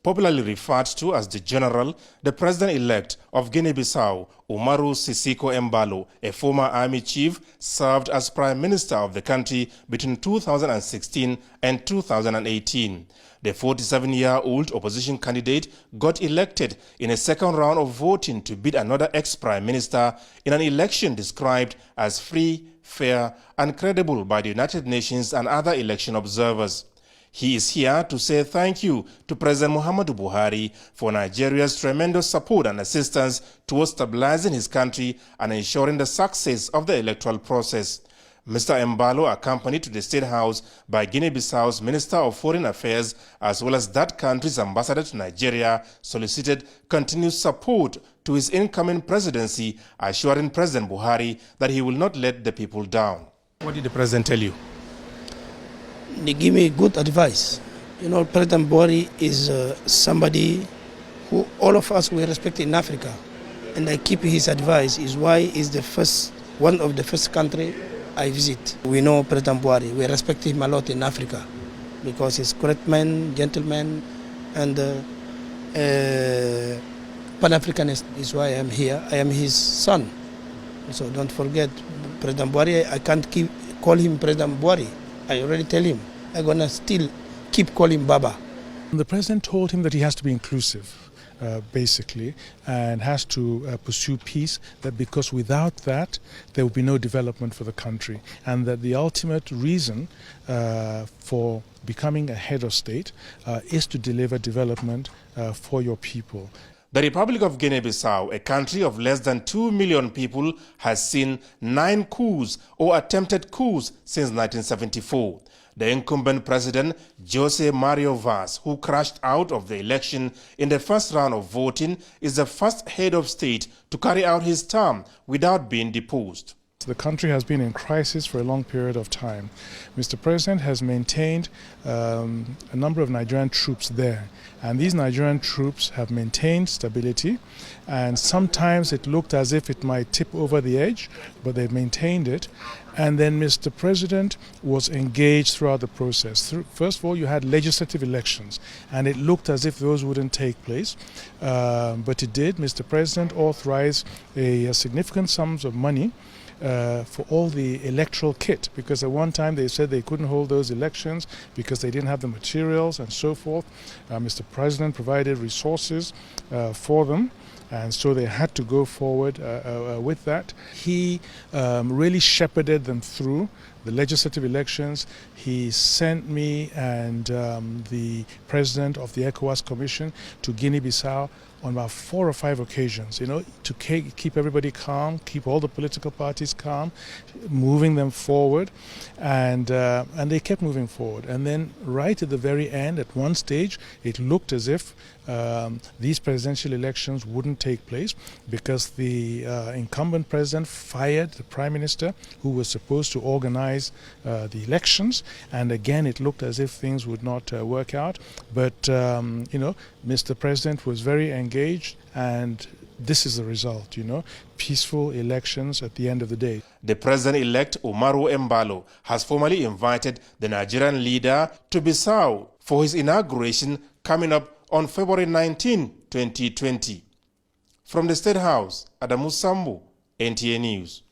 popularly referred to as the General, the President-elect of Guinea Bissau, Umaro Sissico Embalo, a former army chief, served as Prime Minister of the country between 2016 and 2018. The 47-year-old opposition candidate got elected in a second round of voting to beat another ex-Prime Minister in an election described as free, fair and credible by the United Nations and other election observers. He is here to say thank you to President Muhammadu Buhari for Nigeria's tremendous support and assistance towards stabilizing his country and ensuring the success of the electoral process. Mr. Embalo, accompanied to the State House by Guinea-Bissau's Minister of Foreign Affairs as well as that country's ambassador to Nigeria, solicited continued support to his incoming presidency, assuring President Buhari that he will not let the people down. What did the president tell you? They give me good advice. You know, President Buhari is somebody who all of us we respect in Africa, and I keep his advice. Is why he's the first, one of the first country I visit. We know President Buhari. We respect him a lot in Africa because he's a correct man, gentleman, and Pan-Africanist. Is why I am here. I am his son. So don't forget, President Buhari. I can't call him President Buhari. I already tell him, I'm going to still keep calling Baba. The president told him that he has to be inclusive, basically, and has to pursue peace, that because without that, there will be no development for the country, and that the ultimate reason for becoming a head of state is to deliver development for your people. The Republic of Guinea-Bissau, a country of less than 2 million people, has seen 9 coups or attempted coups since 1974. The incumbent president, Jose Mario Vaz, who crashed out of the election in the first round of voting, is the first head of state to carry out his term without being deposed. The country has been in crisis for a long period of time. Mr. President has maintained a number of Nigerian troops there, and these Nigerian troops have maintained stability, and sometimes it looked as if it might tip over the edge, but they've maintained it. And then Mr. President was engaged throughout the process. First of all, you had legislative elections, and it looked as if those wouldn't take place, but it did. Mr. President authorized a significant sums of money for all the electoral kit, because at one time they said they couldn't hold those elections because they didn't have the materials and so forth. Mr. President provided resources for them, and so they had to go forward with that. He really shepherded them through the legislative elections. He sent me and the president of the ECOWAS Commission to Guinea-Bissau on about 4 or 5 occasions, you know, to keep everybody calm, keep all the political parties calm, moving them forward, and they kept moving forward. And then right at the very end, at one stage, it looked as if these presidential elections wouldn't take place because the incumbent president fired the prime minister who was supposed to organize the elections, and again it looked as if things would not work out. But you know, Mr. President was very engaged, and this is the result, you know, peaceful elections at the end of the day. The president-elect Umaro Embalo has formally invited the Nigerian leader to Bissau for his inauguration coming up on February 19, 2020. From the State House, Adamu Sambu, NTA News.